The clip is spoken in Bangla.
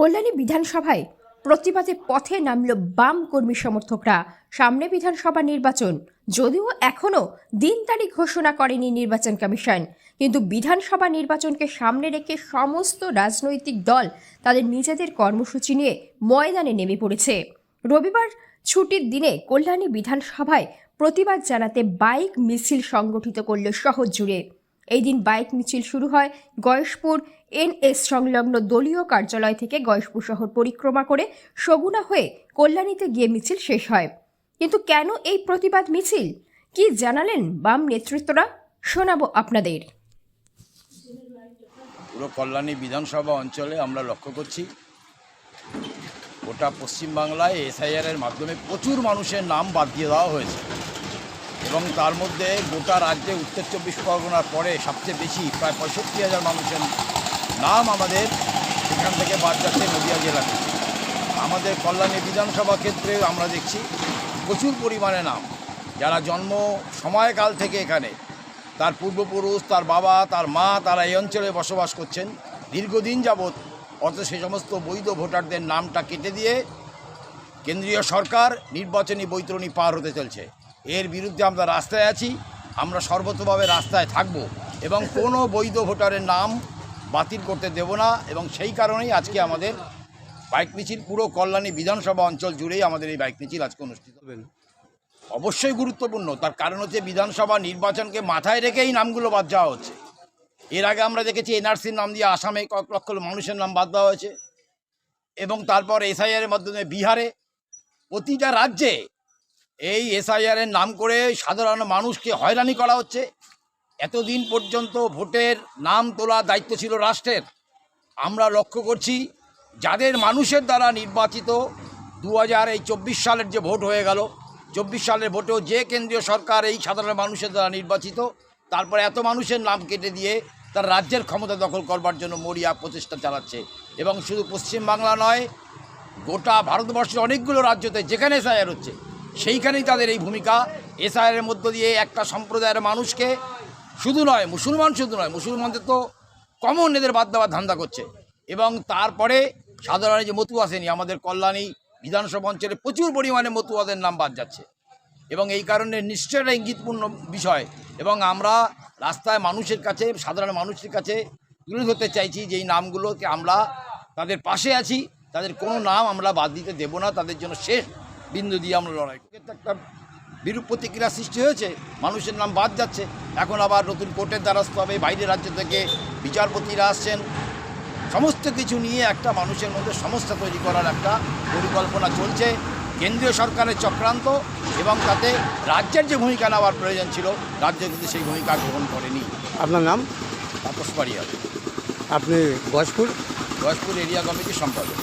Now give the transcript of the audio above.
কল্যাণী বিধানসভায় প্রতিবাদে পথে নামল বাম কর্মী সমর্থকরা। সামনে বিধানসভা নির্বাচন, যদিও এখনও দিন তারিখ ঘোষণা করেনি নির্বাচন কমিশন, কিন্তু বিধানসভা নির্বাচনকে সামনে রেখে সমস্ত রাজনৈতিক দল তাদের নিজেদের কর্মসূচি নিয়ে ময়দানে নেমে পড়েছে। রবিবার ছুটির দিনে কল্যাণী বিধানসভায় প্রতিবাদ জানাতে বাইক মিছিল সংগঠিত করল শহর জুড়ে। এই দিন বাইক মিছিল শুরু হয় গয়েশপুর এনএস সংলগ্ন দলীয় কার্যালয় থেকে। গয়েশপুর শহর পরিক্রমা করে সগুনা হয়ে কল্যাণীতে গিয়ে মিছিল শেষ হয়। কিন্তু কেন এই প্রতিবাদ মিছিল, কি জানালেন বাম নেতৃত্বরা, শোনাবো আপনাদের। পুরো কল্যাণী বিধানসভা অঞ্চলে আমরা লক্ষ্য করছি, গোটা পশ্চিমবাংলায় এসআইআরের মাধ্যমে প্রচুর মানুষের নাম বাদ দিয়ে দেওয়া হয়েছে এবং তার মধ্যে গোটা রাজ্যে উত্তর 24 পরগনার পরে সবচেয়ে বেশি প্রায় 65,000 মানুষের নাম আমাদের এখান থেকে বাদ যাচ্ছে নদিয়া জেলাতে। আমাদের কল্যাণী বিধানসভা ক্ষেত্রে আমরা দেখছি প্রচুর পরিমাণে নাম, যারা জন্ম সময়কাল থেকে এখানে, তার পূর্বপুরুষ, তার বাবা, তার মা, তারা এই অঞ্চলে বসবাস করছেন দীর্ঘদিন যাবৎ। অথচ সে সমস্ত বৈধ ভোটারদের নামটা কেটে দিয়ে কেন্দ্রীয় সরকার নির্বাচনী বৈতরণী পার হতে চলছে। এর বিরুদ্ধে আমরা রাস্তায় আছি, আমরা সর্বতভাবে রাস্তায় থাকব এবং কোনো বৈধ ভোটারের নাম বাতিল করতে দেব না। এবং সেই কারণেই আজকে আমাদের বাইক মিছিল পুরো কল্যাণী বিধানসভা অঞ্চল জুড়েই আমাদের এই বাইক মিছিল আজকে অনুষ্ঠিত হবে। অবশ্যই গুরুত্বপূর্ণ, তার কারণ হচ্ছে বিধানসভা নির্বাচনকে মাথায় রেখেই নামগুলো বাদ যাওয়া হচ্ছে। এর আগে আমরা দেখেছি এনআরসির নাম দিয়ে আসামে কয়েক লক্ষ মানুষের নাম বাদ দেওয়া হয়েছে এবং তারপর এসআইআরের মাধ্যমে বিহারে, প্রতিটা রাজ্যে এই এসআইআরের নাম করে সাধারণ মানুষকে হয়রানি করা হচ্ছে। এতদিন পর্যন্ত ভোটের নাম তোলার দায়িত্ব ছিল রাষ্ট্রের। আমরা লক্ষ্য করছি যাদের মানুষের দ্বারা নির্বাচিত 2024 সালের যে ভোট হয়ে গেল, 24 সালের ভোটেও যে কেন্দ্রীয় সরকার এই সাধারণ মানুষের দ্বারা নির্বাচিত, তারপর এত মানুষের নাম কেটে দিয়ে তার রাজ্যের ক্ষমতা দখল করবার জন্য মরিয়া প্রচেষ্টা চালাচ্ছে। এবং শুধু পশ্চিমবাংলা নয়, গোটা ভারতবর্ষের অনেকগুলো রাজ্যতে যেখানে এসআইআর হচ্ছে সেইখানেই তাদের এই ভূমিকা। এসআইআরের মধ্য দিয়ে একটা সম্প্রদায়ের মানুষকে শুধু নয়, মুসলমানদের তো কমন এদের বাদ দেওয়ার ধান্দা করছে। এবং তারপরে সাধারণ যে মতুয়া শ্রেণী, আমাদের কল্যাণী বিধানসভা অঞ্চলে প্রচুর পরিমাণে মতুয়াদের নাম বাদ যাচ্ছে এবং এই কারণে নিশ্চয় একটা ইঙ্গিতপূর্ণ বিষয়। এবং আমরা রাস্তায় মানুষের কাছে, সাধারণ মানুষের কাছে তুলে ধরতে চাইছি যে এই নামগুলোকে আমরা তাদের পাশে আছি, তাদের কোনো নাম আমরা বাদ দিতে দেব না, তাদের জন্য শেষ বিন্দু দিয়ে আমরা লড়াই করি। একটা বিরূপ প্রতিক্রিয়া সৃষ্টি হয়েছে, মানুষের নাম বাদ যাচ্ছে। এখন আবার নতুন কোর্টের দ্বারস্থ হবে, বাইরের রাজ্য থেকে বিচারপতিরা আসছেন, সমস্ত কিছু নিয়ে একটা মানুষের মধ্যে সমস্যা তৈরি করার একটা পরিকল্পনা চলছে। কেন্দ্রীয় সরকারের চক্রান্ত এবং তাতে রাজ্যের যে ভূমিকা নেওয়ার প্রয়োজন ছিল, রাজ্য কিন্তু সেই ভূমিকা গ্রহণ করেনি। আপনার নাম? তাপস পারিয়া। আপনি গয়েশপুর এরিয়া কমিটির সম্পাদক।